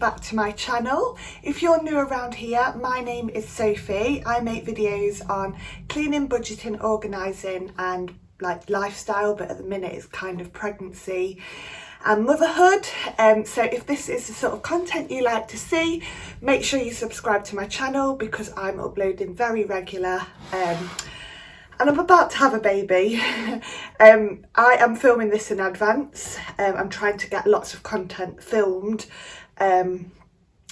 back to my channel. If you're new around here, my name is Sophie. I make videos on cleaning, budgeting, organising and like lifestyle, but at the minute it's kind of pregnancy and motherhood. So if this is the sort of content you like to see, make sure you subscribe to my channel because I'm uploading very regular. And I'm about to have a baby. I am filming this in advance. I'm trying to get lots of content filmed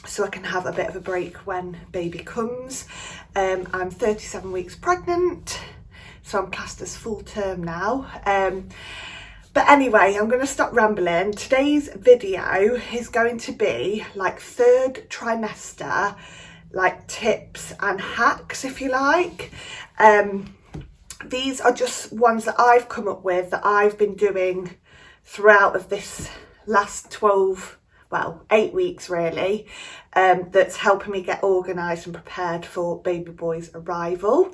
so I can have a bit of a break when baby comes. I'm 37 weeks pregnant, so I'm classed as full term now. But anyway, I'm going to stop rambling. Today's video is going to be like third trimester, like tips and hacks, if you like. These are just ones that I've come up with that I've been doing throughout of this last 8 weeks really, that's helping me get organised and prepared for baby boy's arrival.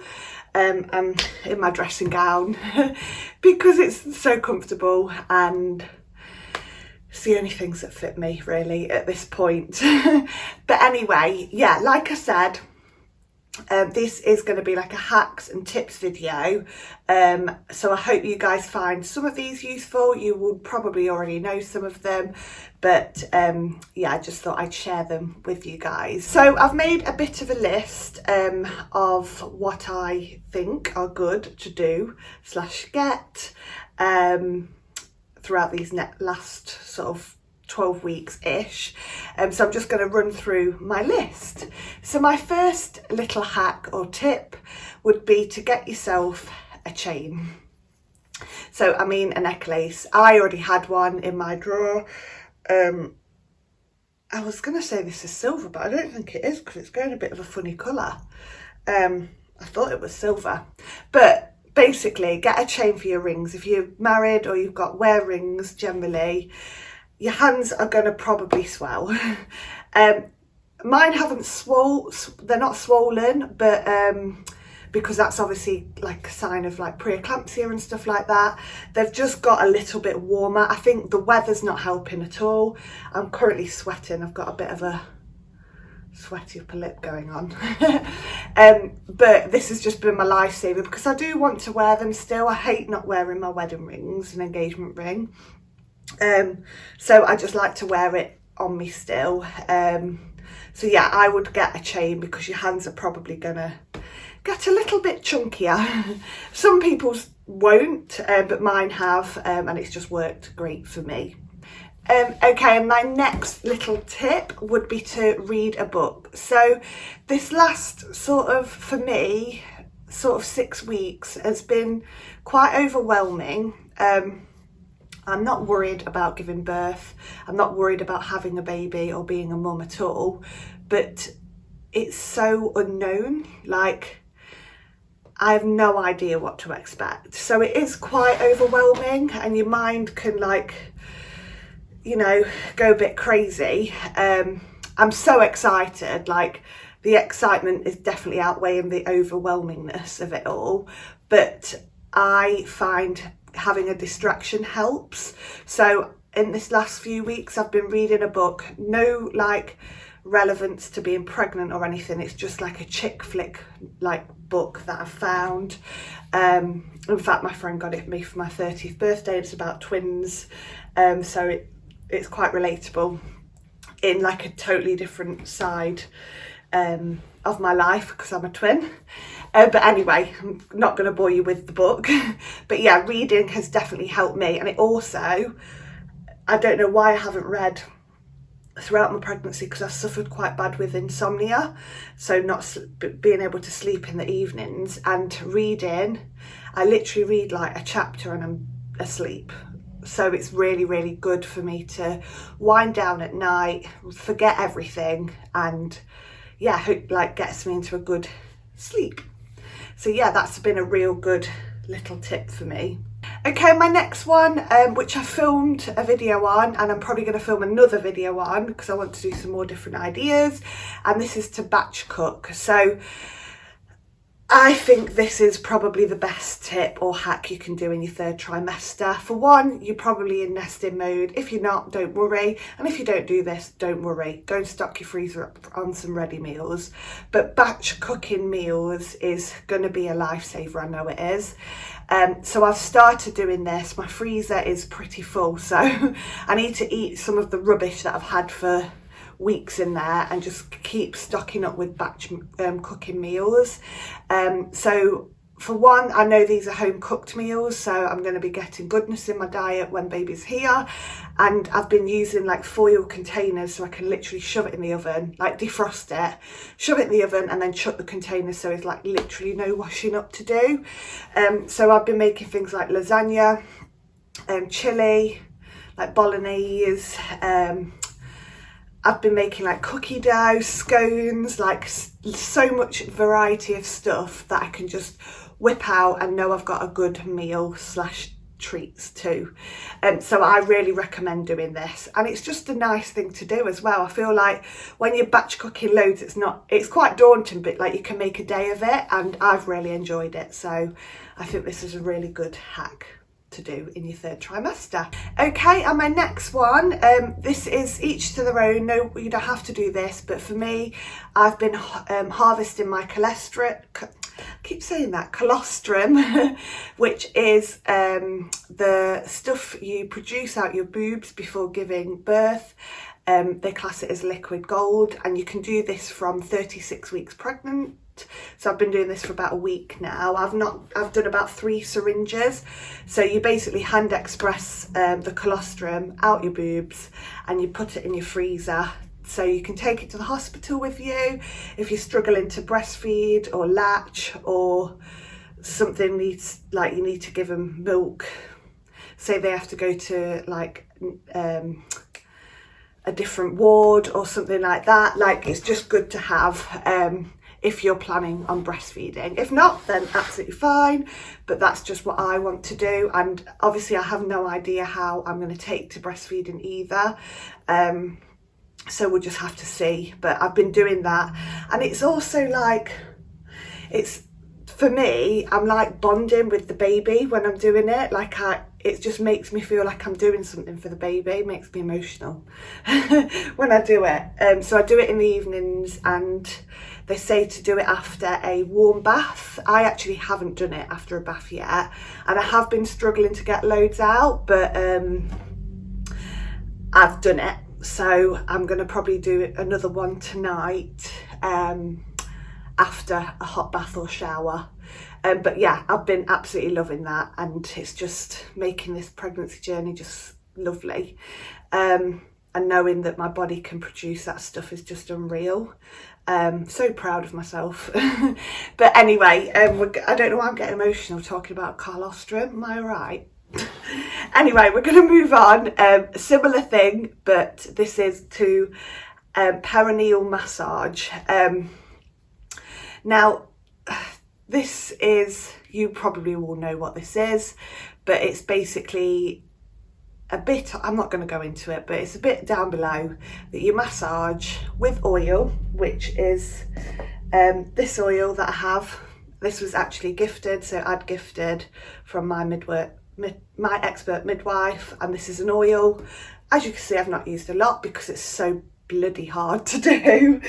I'm in my dressing gown because it's so comfortable and it's the only things that fit me really at this point. But anyway, yeah, like I said, this is going to be like a hacks and tips video, so I hope you guys find some of these useful. You would probably already know some of them, but yeah, I just thought I'd share them with you guys. So I've made a bit of a list of what I think are good to do / get throughout these last sort of 12 weeks ish. So I'm just going to run through my list. So my first little hack or tip would be to get yourself a chain. So I mean a necklace. I already had one in my drawer. I was going to say this is silver, but I don't think it is because it's going a bit of a funny colour. I thought it was silver, but basically get a chain for your rings. If you're married or you've got wear rings generally, your hands are going to probably swell. Mine haven't they're not swollen, but because that's obviously like a sign of like preeclampsia and stuff like that. They've just got a little bit warmer. I think the weather's not helping at all. I'm currently sweating. I've got a bit of a sweaty upper lip going on. But this has just been my lifesaver because I do want to wear them still. I hate not wearing my wedding rings and engagement ring. So I just like to wear it on me still. So yeah, I would get a chain because your hands are probably gonna get a little bit chunkier. Some people's won't, but mine have, and it's just worked great for me. Okay, and my next little tip would be to read a book. So this last sort of, for me, sort of 6 weeks has been quite overwhelming. I'm not worried about giving birth. I'm not worried about having a baby or being a mum at all, but it's so unknown. Like, I have no idea what to expect. So it is quite overwhelming and your mind can like, you know, go a bit crazy. I'm so excited. Like, the excitement is definitely outweighing the overwhelmingness of it all. But I find having a distraction helps. So in this last few weeks I've been reading a book, no like relevance to being pregnant or anything, it's just like a chick flick like book that I've found. In fact, my friend got it me for my 30th birthday. It's about twins, so it's quite relatable in like a totally different side of my life because I'm a twin. But anyway, I'm not going to bore you with the book. But yeah, reading has definitely helped me. And it also, I don't know why I haven't read throughout my pregnancy because I suffered quite bad with insomnia. So not being able to sleep in the evenings, and reading, I literally read like a chapter and I'm asleep. So it's really, really good for me to wind down at night, forget everything, and yeah, hope like gets me into a good sleep. So yeah, that's been a real good little tip for me. Okay, my next one, which I filmed a video on, and I'm probably going to film another video on because I want to do some more different ideas, and this is to batch cook. So I think this is probably the best tip or hack you can do in your third trimester. For one, you're probably in nesting mode. If you're not, don't worry. And if you don't do this, don't worry. Go and stock your freezer up on some ready meals. But batch cooking meals is going to be a lifesaver, I know it is. So I've started doing this. My freezer is pretty full, so I need to eat some of the rubbish that I've had for weeks in there and just keep stocking up with batch cooking meals. So for one, I know these are home cooked meals, so I'm going to be getting goodness in my diet when baby's here. And I've been using like foil containers so I can literally shove it in the oven, like defrost it, shove it in the oven and then shut the container, so it's like literally no washing up to do. So I've been making things like lasagna, chili, like bolognese, I've been making like cookie dough, scones, like so much variety of stuff that I can just whip out and know I've got a good meal / treats too. So I really recommend doing this, and it's just a nice thing to do as well. I feel like when you're batch cooking loads, it's quite daunting, but like you can make a day of it, and I've really enjoyed it. So I think this is a really good hack to do in your third trimester. Okay, and my next one, this is each to their own. No, you don't have to do this, but for me, I've been harvesting my colostrum, which is the stuff you produce out your boobs before giving birth. They class it as liquid gold, and you can do this from 36 weeks pregnant. So I've been doing this for about a week now. I've done about 3 syringes. So you basically hand express the colostrum out your boobs and you put it in your freezer. So you can take it to the hospital with you if you're struggling to breastfeed or latch, or something needs, like you need to give them milk. Say they have to go to like a different ward or something like that. Like, it's just good to have if you're planning on breastfeeding. If not, then absolutely fine, but that's just what I want to do. And obviously I have no idea how I'm going to take to breastfeeding either, so we'll just have to see. But I've been doing that, and it's also like, it's, for me, I'm like bonding with the baby when I'm doing it. Like it just makes me feel like I'm doing something for the baby. It makes me emotional when I do it. So I do it in the evenings, and they say to do it after a warm bath. I actually haven't done it after a bath yet, and I have been struggling to get loads out, but I've done it. So I'm going to probably do another one tonight after a hot bath or shower. But yeah, I've been absolutely loving that, and it's just making this pregnancy journey just lovely. And knowing that my body can produce that stuff is just unreal. So proud of myself. But anyway, I don't know why I'm getting emotional talking about colostrum. Am I alright? Anyway, we're going to move on. Similar thing, but this is to perineal massage. Now, this is, you probably will know what this is, but it's basically a bit, I'm not going to go into it, but it's a bit down below that you massage with oil, which is this oil that I have. This was actually gifted, so I'd gifted from my my expert midwife, and this is an oil. As you can see, I've not used a lot because it's so bloody hard to do.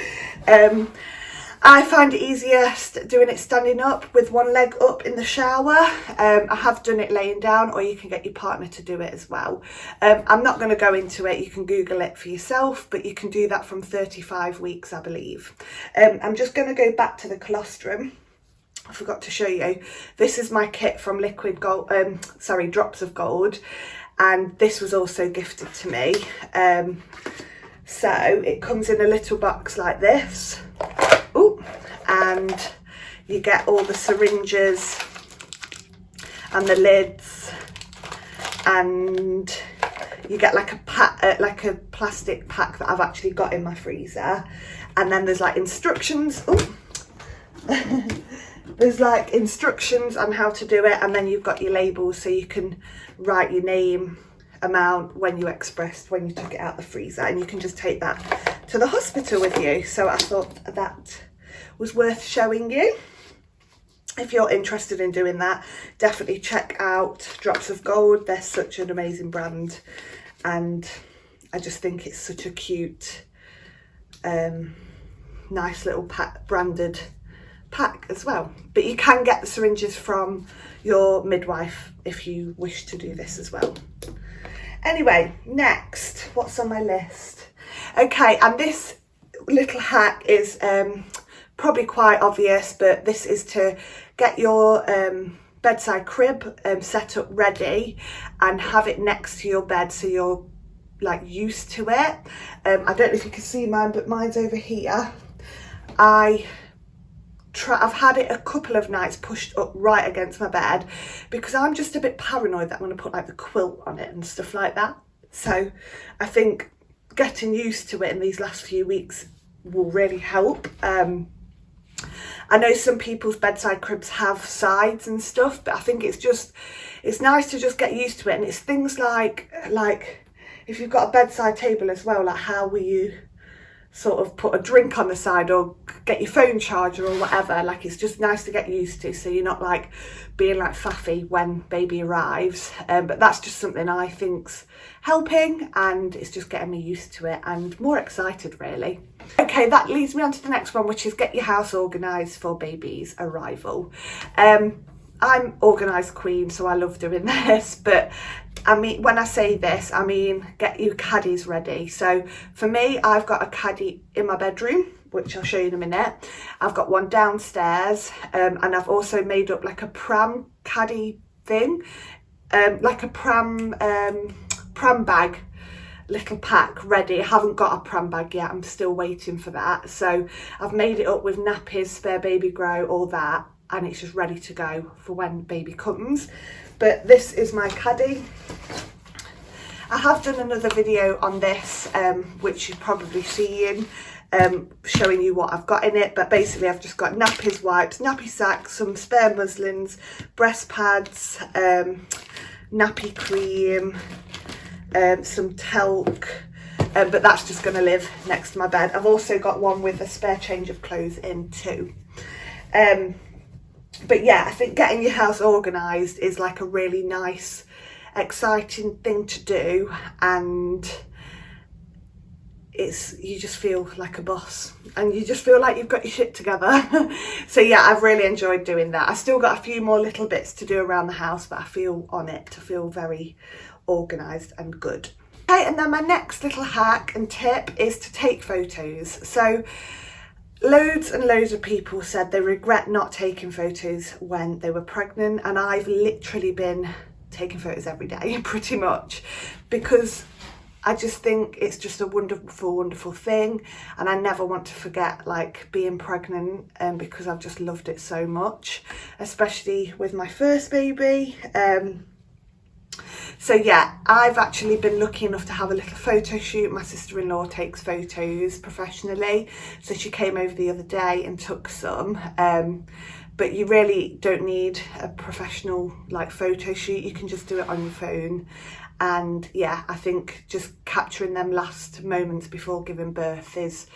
I find it easier doing it standing up with one leg up in the shower. I have done it laying down, or you can get your partner to do it as well. I'm not going to go into it. You can Google it for yourself, but you can do that from 35 weeks, I believe. I'm just going to go back to the colostrum. I forgot to show you. This is my kit from Liquid Gold, Drops of Gold, and this was also gifted to me. So it comes in a little box like this. Ooh, and you get all the syringes and the lids, and you get like a pack, like a plastic pack that I've actually got in my freezer, and then there's like instructions. Ooh. There's like instructions on how to do it, and then you've got your labels so you can write your name, amount, when you expressed, when you took it out the freezer, and you can just take that to the hospital with you. So I thought that was worth showing you. if you're interested in doing that, definitely check out Drops of Gold. They're such an amazing brand, and I just think it's such a cute, nice little branded pack as well. But you can get the syringes from your midwife if you wish to do this as well. Anyway, next, what's on my list? Okay, and this little hack is probably quite obvious, but this is to get your bedside crib set up ready and have it next to your bed so you're like used to it. I don't know if you can see mine, but mine's over here. I've had it a couple of nights pushed up right against my bed because I'm just a bit paranoid that I'm going to put like the quilt on it and stuff like that. So I think getting used to it in these last few weeks will really help. I know some people's bedside cribs have sides and stuff, but I think it's nice to just get used to it. And it's things like if you've got a bedside table as well, like how will you sort of put a drink on the side or get your phone charger or whatever. Like, it's just nice to get used to, so you're not like being like faffy when baby arrives. But that's just something I think's helping, and it's just getting me used to it and more excited really. Okay, that leads me on to the next one, which is get your house organised for baby's arrival. I'm organised queen, so I love doing this, but I mean, when I say this, I mean get your caddies ready. So for me, I've got a caddy in my bedroom, which I'll show you in a minute. I've got one downstairs, and I've also made up like a pram caddy thing, like a pram bag little pack ready. I haven't got a pram bag yet, I'm still waiting for that. So I've made it up with nappies, spare baby grow, all that, and it's just ready to go for when baby comes. But this is my caddy. I have done another video on this, which you've probably seen, showing you what I've got in it. But basically I've just got nappies, wipes, nappy sacks, some spare muslins, breast pads, nappy cream, some talc, but that's just going to live next to my bed. I've also got one with a spare change of clothes in too. But yeah, I think getting your house organised is like a really nice, exciting thing to do, and you just feel like a boss and you just feel like you've got your shit together. So yeah, I've really enjoyed doing that. I still got a few more little bits to do around the house, but I feel on it to feel very organised and good. Okay, and then my next little hack and tip is to take photos. So loads and loads of people said they regret not taking photos when they were pregnant, and I've literally been taking photos every day pretty much, because I just think it's just a wonderful thing, and I never want to forget like being pregnant, because I've just loved it so much, especially with my first baby. So yeah, I've actually been lucky enough to have a little photo shoot. My sister-in-law takes photos professionally, so she came over the other day and took some. But you really don't need a professional like photo shoot. You can just do it on your phone. And yeah, I think just capturing them last moments before giving birth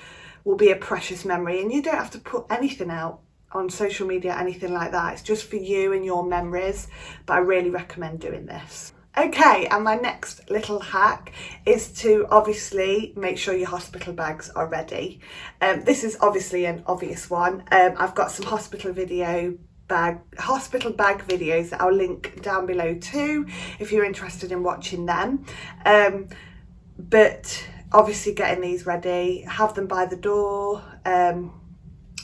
will be a precious memory, and you don't have to put anything out on social media, anything like that. It's just for you and your memories, but I really recommend doing this. Okay, and my next little hack is to obviously make sure your hospital bags are ready. This is obviously an obvious one. I've got some hospital bag videos that I'll link down below too, if you're interested in watching them. But obviously getting these ready, have them by the door, and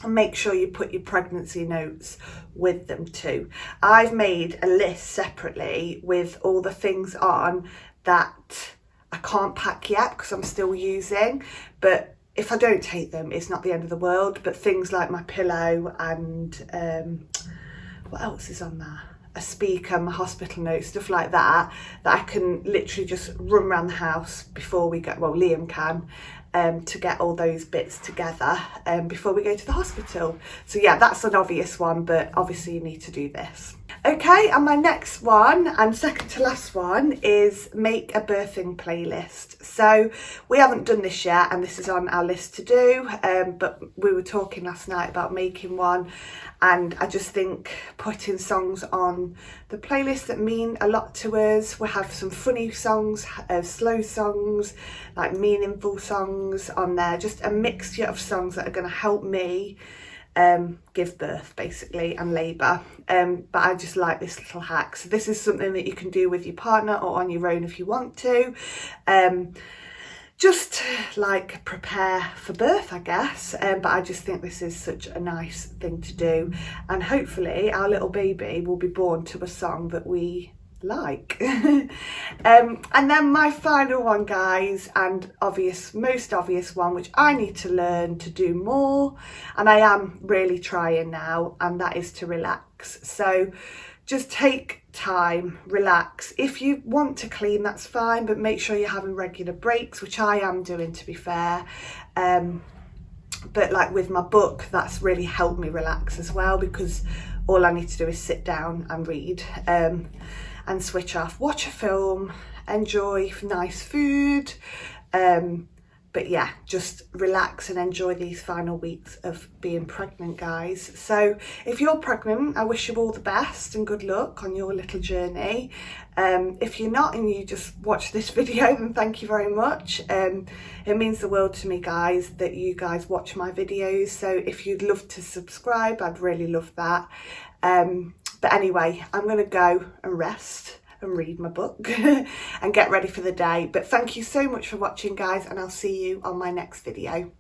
make sure you put your pregnancy notes with them too. I've made a list separately with all the things on that I can't pack yet because I'm still using, but if I don't take them, it's not the end of the world. But things like my pillow and what else is on there? A speaker, my hospital notes, stuff like that I can literally just run around the house before we go, well, Liam can, to get all those bits together before we go to the hospital. So yeah, that's an obvious one, but obviously you need to do this. Okay, and my next one, and second to last one, is make a birthing playlist. So we haven't done this yet, and this is on our list to do, but we were talking last night about making one, and I just think putting songs on the playlist that mean a lot to us. We have some funny songs, slow songs, like meaningful songs on there, just a mixture of songs that are going to help me give birth basically and labour, but I just like this little hack. So this is something that you can do with your partner or on your own if you want to, just like prepare for birth, I guess, but I just think this is such a nice thing to do, and hopefully our little baby will be born to a song that we like. And then my final one, guys, and most obvious one, which I need to learn to do more, and I am really trying now, and that is to relax. So just take time, relax. If you want to clean, that's fine, but make sure you're having regular breaks, which I am doing, to be fair. But like with my book, that's really helped me relax as well, because all I need to do is sit down and read, and switch off, watch a film, enjoy nice food, but yeah, just relax and enjoy these final weeks of being pregnant, guys. So if you're pregnant, I wish you all the best and good luck on your little journey. If you're not and you just watch this video, then thank you very much. It means the world to me, guys, that you guys watch my videos. So if you'd love to subscribe, I'd really love that. But anyway, I'm going to go and rest and read my book and get ready for the day. But thank you so much for watching, guys, and I'll see you on my next video.